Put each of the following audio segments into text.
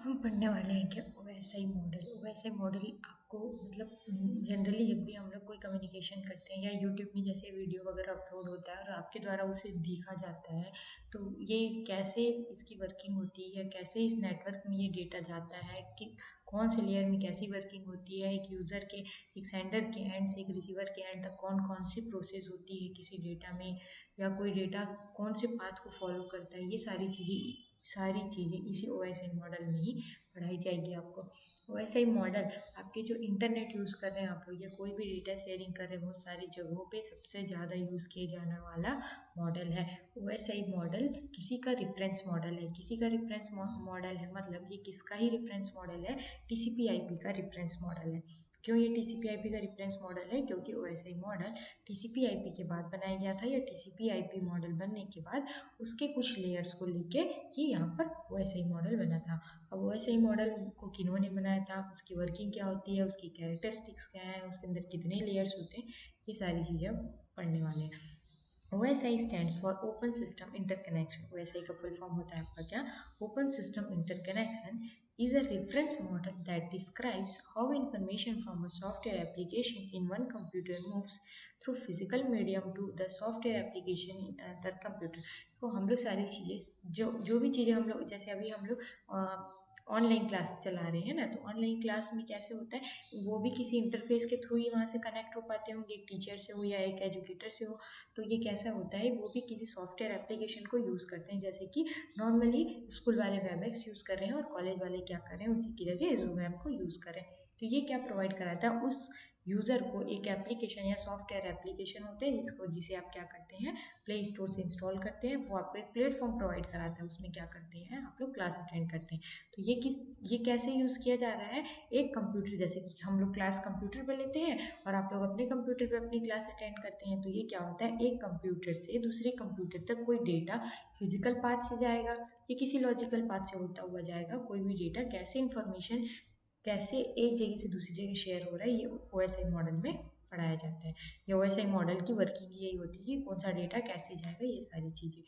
हम पढ़ने वाले हैं कि ओएसआई मॉडल। ओएसआई मॉडल आपको मतलब जनरली जब भी हम लोग कोई कम्युनिकेशन करते हैं या यूट्यूब में जैसे वीडियो वगैरह अपलोड होता है और आपके द्वारा उसे देखा जाता है, तो ये कैसे इसकी वर्किंग होती है, कैसे इस नेटवर्क में ये डेटा जाता है, कि कौन से लेयर में कैसी वर्किंग होती है, एक यूज़र के, एक सेंडर के एंड से एक रिसीवर के एंड तक कौन कौन सी प्रोसेस होती है किसी डेटा में, या कोई डेटा कौन से पाथ को फॉलो करता है, ये सारी चीज़ें इसी ओएसआई मॉडल में ही पढ़ाई जाएगी आपको। ओएसआई मॉडल आपके जो इंटरनेट यूज़ कर रहे हैं आप लोग या कोई भी डेटा शेयरिंग कर रहे हैं बहुत सारी जगहों पे सबसे ज़्यादा यूज़ किए जाने वाला मॉडल है। ओएसआई मॉडल किसी का रेफरेंस मॉडल है, किसी का रेफरेंस मॉडल है मतलब ये किसका ही रेफरेंस मॉडल है, टीसीपी आईपी का रेफरेंस मॉडल है। क्यों ये टीसीपी आईपी का रेफरेंस मॉडल है? क्योंकि ओएसआई मॉडल टीसीपी आईपी के बाद बनाया गया था, या टीसीपी आईपी मॉडल बनने के बाद उसके कुछ लेयर्स को लेके ही यहाँ पर ओएसआई मॉडल बना था। अब ओएसआई मॉडल को किन्होंने बनाया था, उसकी वर्किंग क्या होती है, उसकी कैरेक्टरिस्टिक्स क्या है, उसके अंदर कितने लेयर्स होते हैं, ये सारी चीज़ें हम पढ़ने वाले हैं। OSI stands for Open System Interconnection. OSI का फुल फॉर्म होता है आपका क्या? Open System Interconnection is a reference model that describes how information from a software application in one computer moves through physical medium to the software application in another computer. तो हम लोग सारी चीज़ें जो भी चीज़ें हम लोग, जैसे अभी हम लोग ऑनलाइन क्लास चला रहे हैं ना, तो ऑनलाइन क्लास में कैसे होता है, वो भी किसी इंटरफेस के थ्रू ही वहाँ से कनेक्ट हो पाते होंगे, एक टीचर से हो या एक एजुकेटर से हो। तो ये कैसा होता है, वो भी किसी सॉफ्टवेयर एप्लीकेशन को यूज़ करते हैं, जैसे कि नॉर्मली स्कूल वाले वेबएक्स यूज़ कर रहे हैं और कॉलेज वाले क्या कर रहे हैं, उसी की जगह जूम ऐप को यूज़ कर रहे हैं। तो ये क्या प्रोवाइड कराता है उस यूज़र को, एक एप्लीकेशन या सॉफ्टवेयर एप्लीकेशन होते हैं जिसे आप क्या करते हैं, प्ले स्टोर से इंस्टॉल करते हैं। वो आपको एक प्लेटफॉर्म प्रोवाइड कराता है, उसमें क्या करते हैं आप लोग, क्लास अटेंड करते हैं। तो ये कैसे यूज़ किया जा रहा है, एक कंप्यूटर, जैसे कि हम लोग क्लास कंप्यूटर पर लेते हैं और आप लोग अपने कंप्यूटर पर अपनी क्लास अटेंड करते हैं। तो ये क्या होता है, एक कंप्यूटर से दूसरे कंप्यूटर तक कोई डेटा फिजिकल पाथ से जाएगा या किसी लॉजिकल पाथ से होता हुआ जाएगा, कोई भी डेटा कैसे इन्फॉर्मेशन कैसे एक जगह से दूसरी जगह शेयर हो रहा है, ये ओएसआई मॉडल में पढ़ाया जाता है। ये ओएसआई मॉडल की वर्किंग यही होती है कि कौन सा डेटा कैसे जाएगा, ये सारी चीज़ें।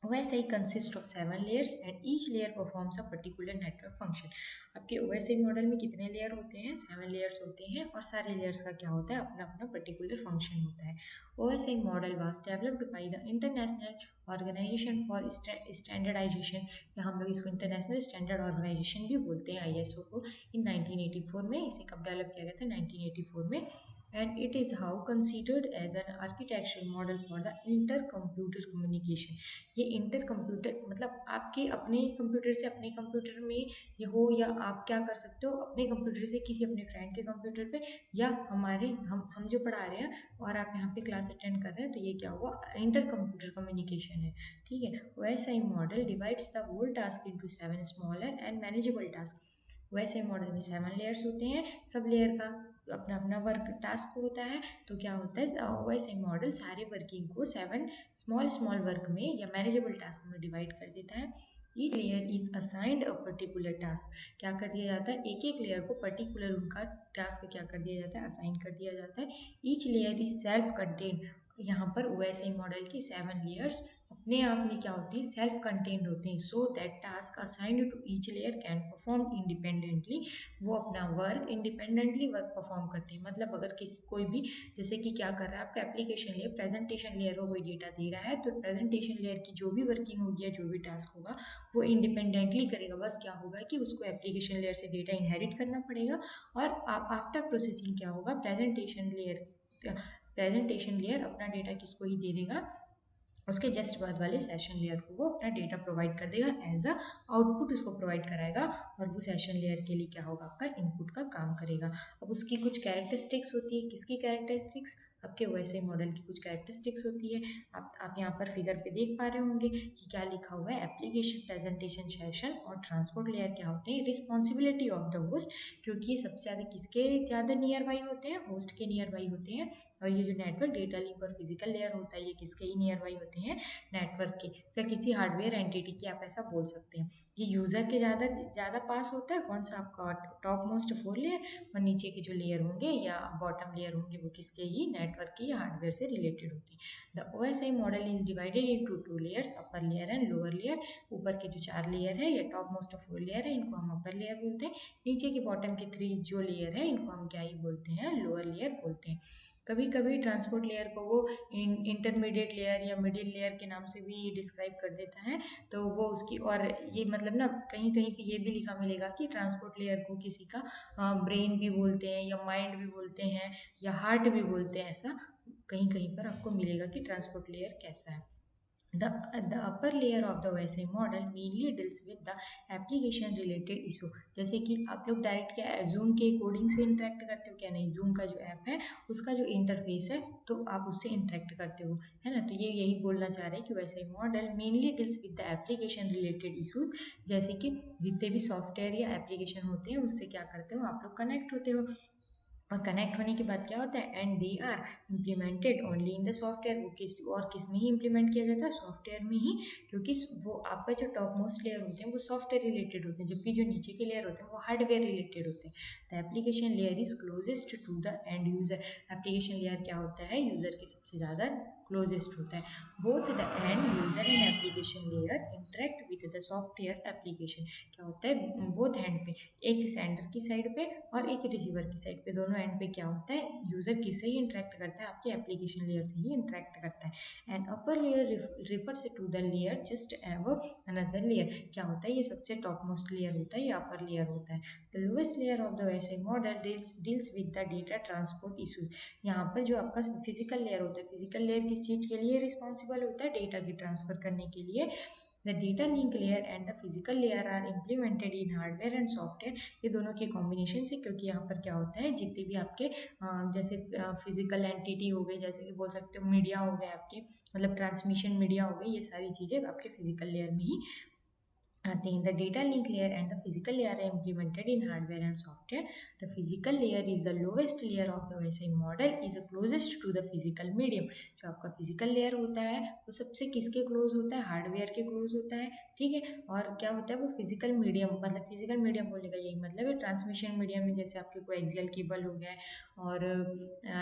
OSI consists of 7 layers and each layer performs a particular network function. आपके OSI मॉडल में कितने लेयर होते हैं, 7 लेयर्स होते हैं, और सारे लेयर्स का क्या होता है, अपना अपना पर्टिकुलर फंक्शन होता है। OSI model was developed by the International Organization for Standardization, या हम लोग इसको इंटरनेशनल स्टैंडर्ड ऑर्गेनाइजेशन भी बोलते हैं, ISO को, इन 1984 में। इसे कब डेवलप किया गया था, 1984 में। And it is how considered as an architectural model for the inter computer communication. ये इंटर कंप्यूटर मतलब आपके अपने कंप्यूटर से अपने कंप्यूटर में ये हो, या आप क्या कर सकते हो, अपने कंप्यूटर से किसी अपने फ्रेंड के कंप्यूटर पे, या हम जो पढ़ा रहे हैं और आप यहाँ पे क्लास अटेंड कर रहे हैं, तो ये क्या हुआ, इंटर कंप्यूटर कम्युनिकेशन है। ठीक है। OSI model divides the whole task into 7 smaller and manageable task. वैसे मॉडल में 7 लेयर्स होते हैं, सब लेयर का अपना अपना वर्क टास्क होता है। तो क्या होता है, वैसे मॉडल सारे वर्किंग को 7 स्मॉल स्मॉल वर्क में या मैनेजेबल टास्क में डिवाइड कर देता है। Each layer is assigned a particular task. क्या कर दिया जाता है, एक एक लेयर को पर्टिकुलर उनका टास्क क्या कर दिया जाता है, असाइन कर दिया जाता है। Each layer is self contained. यहाँ पर OSI मॉडल की 7 लेयर्स अपने आप में क्या होती है, सेल्फ कंटेन्ड होते हैं, so that task assigned to each layer can perform independently. वो अपना वर्क इंडिपेंडेंटली वर्क परफॉर्म करते हैं। मतलब अगर कोई भी, जैसे कि क्या कर रहा है आपका एप्लीकेशन लेयर, प्रेजेंटेशन लेयर को कोई डेटा दे रहा है, तो प्रेजेंटेशन लेयर की जो भी वर्किंग होगी या जो भी टास्क होगा वो इंडिपेंडेंटली करेगा। बस क्या होगा कि उसको एप्लीकेशन लेयर से डेटा इनहेरिट करना पड़ेगा, और आफ्टर प्रोसेसिंग क्या होगा, प्रेजेंटेशन लेयर अपना डेटा किसको ही दे देगा, उसके जस्ट बाद वाले सेशन लेयर को वो अपना डेटा प्रोवाइड कर देगा, एज अ आउटपुट उसको प्रोवाइड कराएगा, और वो सेशन लेयर के लिए क्या होगा, आपका इनपुट का काम करेगा। अब उसकी कुछ कैरेक्टरिस्टिक्स होती है, किसकी कैरेक्टरिस्टिक्स, आपके वैसे मॉडल की कुछ कैरेक्टरिस्टिक्स होती है। आप यहाँ पर फिगर पे देख पा रहे होंगे कि क्या लिखा हुआ है, एप्लीकेशन, प्रेजेंटेशन, सेशन और ट्रांसपोर्ट लेयर क्या होते हैं, रिस्पॉन्सिबिलिटी ऑफ द होस्ट, क्योंकि ये सबसे ज़्यादा किसके ज़्यादा नियर बाई होते हैं, होस्ट के नियर बाई होते हैं। और ये जो नेटवर्क डेटा लिंक और फिजिकल लेयर होता है, ये किसके ही नियर बाई होते हैं, नेटवर्क के, या किसी हार्डवेयर एंटिटी की, आप ऐसा बोल सकते हैं। ये यूज़र के ज़्यादा ज़्यादा पास होता है, कौन सा आपका टॉप मोस्ट 4 लेयर, और नीचे के जो लेयर होंगे या बॉटम लेयर होंगे वो किसके ही, नेटवर्क के या हार्डवेयर से रिलेटेड होती हैं। The OSI model is divided into 2 layers, upper layer and lower layer. ऊपर के जो 4 लेयर है या टॉप मोस्ट 4 लेयर है इनको हम अपर लेयर बोलते हैं। नीचे के बॉटम के 3 जो लेयर है इनको हम क्या ही बोलते हैं, लोअर लेयर बोलते हैं। कभी कभी ट्रांसपोर्ट लेयर को वो इंटरमीडिएट लेयर या मिडिल लेयर के नाम से भी डिस्क्राइब कर देता है। तो वो उसकी, और ये मतलब ना कहीं कहीं पे ये भी लिखा मिलेगा कि ट्रांसपोर्ट लेयर को किसी का ब्रेन भी बोलते हैं या माइंड भी बोलते हैं या हार्ट भी बोलते हैं। ऐसा कहीं कहीं पर आपको मिलेगा कि ट्रांसपोर्ट लेयर कैसा है। The upper layer of the OSI model mainly deals with the application related issue। जैसे कि आप लोग डायरेक्ट क्या जूम के कोडिंग से इंटरेक्ट करते हो क्या? नहीं, जूम का जो ऐप है उसका जो इंटरफेस है तो आप उससे इंटरेक्ट करते हो, है ना। तो ये यही बोलना चाह रहे हैं कि OSI model mainly deals with the application related issues. जैसे कि जितने भी सॉफ्टवेयर या एप्लीकेशन होते हैं उससे क्या करते हो आप लोग, कनेक्ट होते हो। और कनेक्ट होने के बाद क्या होता है, and they are implemented only in the software. वो किस में ही इम्प्लीमेंट किया जाता है, सॉफ्टवेयर में ही, क्योंकि वो आपका जो टॉप मोस्ट लेयर होते हैं वो सॉफ्टवेयर रिलेटेड होते हैं, जबकि जो नीचे के लेयर होते हैं वो हार्डवेयर रिलेटेड होते हैं। The application layer is closest to the end user. Application layer क्या होता है, यूजर के सबसे ज़्यादा क्लोजेस्ट होता है। Both the end user and application layer interact with the software application. क्या होता है, बोथ एंड पे, एक सेंडर की साइड पे और एक रिसीवर की साइड पे, दोनों एंड पे क्या होता है, यूजर किससे ही इंटरेक्ट करता है, आपके एप्लीकेशन लेयर से ही इंटरेक्ट करता है। And upper layer refers to the layer just above another layer. क्या होता है, ये सबसे टॉप मोस्ट लेयर होता है, ये अपर लेयर होता है। The lowest layer of the OSI model deals with the data transport issues. यहाँ पर जो आपका फिजिकल लेयर होता है, फिजिकल लेयर किस चीज़ के लिए रिस्पॉन्सिबल होता है, डेटा की ट्रांसफर करने के लिए। The data link layer and the physical layer are implemented in hardware and software. ये दोनों के कॉम्बिनेशन से, क्योंकि यहाँ पर क्या होता है, जितने भी आपके जैसे फिजिकल एंटिटी हो गए, जैसे कि बोल सकते हो मीडिया हो गए आपके, मतलब ट्रांसमिशन मीडिया हो गई, ये सारी चीज़ें आपके फिजिकल लेयर में ही आते हैं। The data link layer and the physical layer are implemented in hardware and software. The physical layer is the lowest layer of the OSI model, is the closest to the physical medium. जो आपका physical layer होता है वो सबसे किसके close होता है, hardware के क्लोज होता है, ठीक है। और क्या होता है, वो फिजिकल मीडियम, मतलब फिजिकल मीडियम बोलने का यही मतलब है ट्रांसमिशन मीडियम में, जैसे आपके कोई एक्सियल केबल हो गया और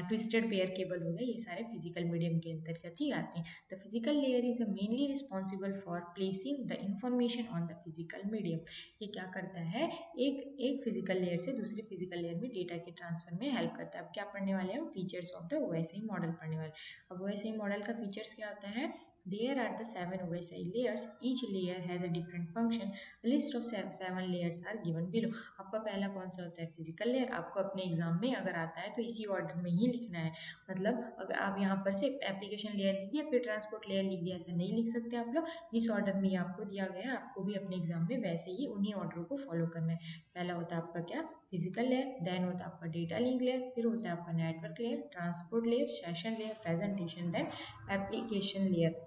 ट्विस्टेड पेयर केबल हो गया, ये सारे फिजिकल मीडियम के अंतर्गत ही आते हैं। The physical layer is mainly responsible for placing the information on the physical medium. ये क्या करता है, एक फिजिकल लेयर से दूसरी फिजिकल लेयर में डेटा के ट्रांसफर में हेल्प करता है। अब क्या पढ़ने वाले हैं, features of the OSI model पढ़ने वाले। अब OSI मॉडल का फीचर्स क्या होता है, there are the 7 OSI layers, each layer has a different function, a list of 7 layers are given below। आपका पहला कौन सा होता है, फिजिकल लेयर। आपको अपने एग्जाम में अगर आता है तो इसी ऑर्डर में ही लिखना है, मतलब अगर आप यहाँ पर से एप्लीकेशन लेयर लिख दिया फिर ट्रांसपोर्ट लेयर लिख दिया, ऐसा नहीं लिख सकते आप लोग। जिस ऑर्डर में ये आपको दिया गया है आपको भी अपने एग्जाम में वैसे ही उन्हीं ऑर्डरों को फॉलो करना है। पहला होता है आपका क्या, फिजिकल लेयर, देन होता है आपका डेटा लिंक लेयर, फिर होता है आपका network layer, transport layer, session layer, presentation, then application layer.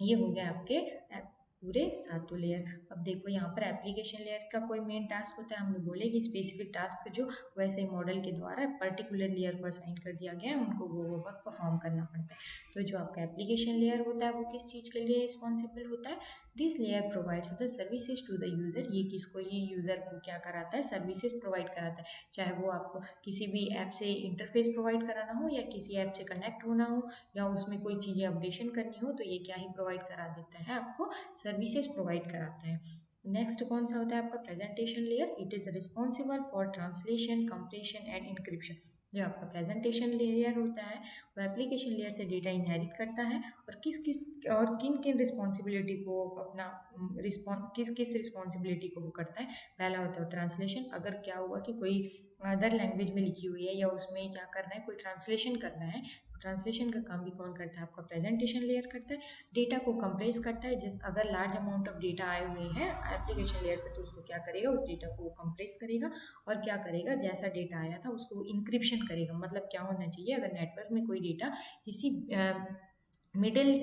ये हो गया आपके पूरे 7 लेयर। अब देखो यहाँ पर एप्लीकेशन लेयर का कोई मेन टास्क होता है, हम लोग बोले कि स्पेसिफिक टास्क जो वैसे मॉडल के द्वारा पर्टिकुलर लेयर को असाइन कर दिया गया है उनको वो वर्क परफॉर्म करना पड़ता है। तो जो आपका एप्लीकेशन लेयर होता है वो किस चीज़ के लिए रिस्पॉन्सिबल होता है, this layer provides the services to the user. ये किसको, ये यूज़र को क्या कराता है, सर्विसेज प्रोवाइड कराता है। चाहे वो आपको किसी भी ऐप से इंटरफेस प्रोवाइड कराना हो या किसी ऐप से कनेक्ट होना हो या उसमें कोई चीज़ें अपडेशन करनी हो, तो ये क्या ही प्रोवाइड करा देता है, आपको सर्विसेज प्रोवाइड कराता है। नेक्स्ट कौन सा होता है आपका presentation layer, it is responsible for translation, compression and encryption. जो आपका प्रेजेंटेशन लेयर होता है वो एप्लीकेशन लेयर से डेटा इनहेरिट करता है और किन किन रिस्पॉन्सिबिलिटी को अपना किस रिस्पॉन्सिबिलिटी को वो करता है। पहला होता है ट्रांसलेशन, अगर क्या हुआ कि कोई अदर लैंग्वेज में लिखी हुई है या उसमें क्या करना है, कोई ट्रांसलेशन करना है, ट्रांसलेशन का काम भी कौन करता है, आपका प्रेजेंटेशन लेयर करता है। डेटा को कंप्रेस करता है, जिस अगर लार्ज अमाउंट ऑफ डेटा आए हुए हैं एप्लीकेशन लेयर से तो उसको क्या करेगा, उस डेटा को वो कंप्रेस करेगा और क्या करेगा, जैसा डेटा आया था उसको इंक्रिप्शन करेगा। मतलब क्या होना चाहिए, अगर नेटवर्क में कोई डेटा किसी मिडिल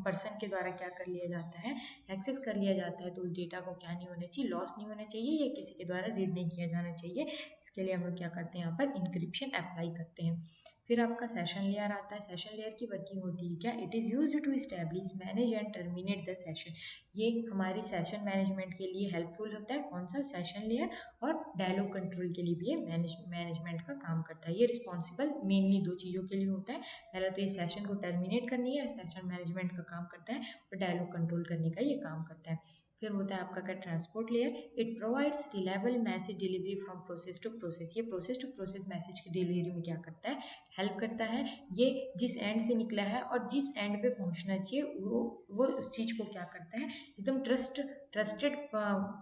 पर्सन के द्वारा क्या कर लिया जाता है, एक्सेस कर लिया जाता है, तो उस डेटा को क्या नहीं होना चाहिए, लॉस नहीं होना चाहिए या किसी के द्वारा रीड नहीं किया जाना चाहिए। इसके लिए हम लोग क्या करते हैं, यहाँ पर इंक्रिप्शन अप्लाई करते हैं। फिर आपका सेशन लेयर आता है। सेशन लेयर की वर्किंग होती है क्या, it is used to establish, manage and terminate the session. ये हमारी सेशन मैनेजमेंट के लिए हेल्पफुल होता है। कौन सा, सेशन लेयर। और डायलॉग कंट्रोल के लिए भी ये मैनेजमेंट का काम करता है। ये रिस्पॉन्सिबल मेनली दो चीज़ों के लिए होता है। पहला तो ये सेशन को टर्मिनेट करनी है, सेशन मैनेजमेंट का काम करता है, और डायलॉग कंट्रोल करने का ये काम करता है। फिर होता है आपका क्या, transport layer. It provides reliable message delivery from process to process. ये प्रोसेस टू प्रोसेस मैसेज की डिलीवरी में क्या करता है, हेल्प करता है। ये जिस एंड से निकला है और जिस एंड पे पहुंचना चाहिए वो उस चीज़ को क्या करता है, एकदम ट्रस्टेड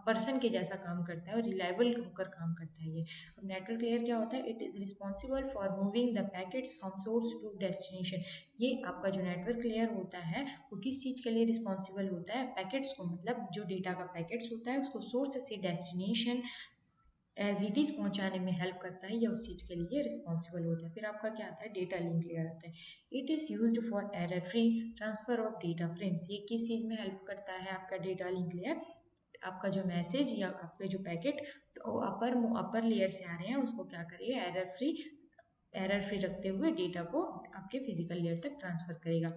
पर्सन के जैसा काम करता है और रिलायबल होकर काम करता है ये। और नेटवर्क लेयर क्या होता है, it is responsible for moving the packets from source to destination. ये आपका जो नेटवर्क लेयर होता है वो किस चीज़ के लिए रिस्पॉन्सिबल होता है, पैकेट्स को, मतलब जो डेटा का पैकेट्स होता है उसको सोर्स से डेस्टिनेशन एज इट इज़ पहुंचाने में हेल्प करता है, या उस चीज़ के लिए रिस्पॉन्सिबल होता है। फिर आपका क्या आता है, डेटा लिंक लेयर आता है। It is used for error free transfer of data frames. ये किस चीज़ में हेल्प करता है आपका डेटा लिंक लेयर, आपका जो मैसेज या आपके जो पैकेट तो अपर लेयर से आ रहे हैं उसको क्या करेगा, एरर फ्री रखते हुए डेटा को आपके फिजिकल लेयर तक ट्रांसफर करेगा।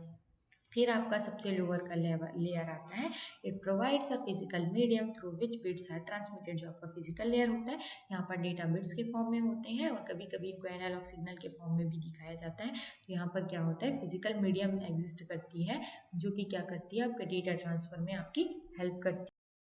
फिर आपका सबसे लोअर का लेयर आता है। It provides a physical medium through which bits are transmitted. जो आपका फिजिकल लेयर होता है, यहाँ पर डेटा बिट्स के फॉर्म में होते हैं और कभी कभी इनको एनालॉग सिग्नल के फॉर्म में भी दिखाया जाता है। तो यहाँ पर क्या होता है, फिजिकल मीडियम एग्जिस्ट करती है जो कि क्या करती है, आपके डेटा ट्रांसफर में आपकी हेल्प करती है।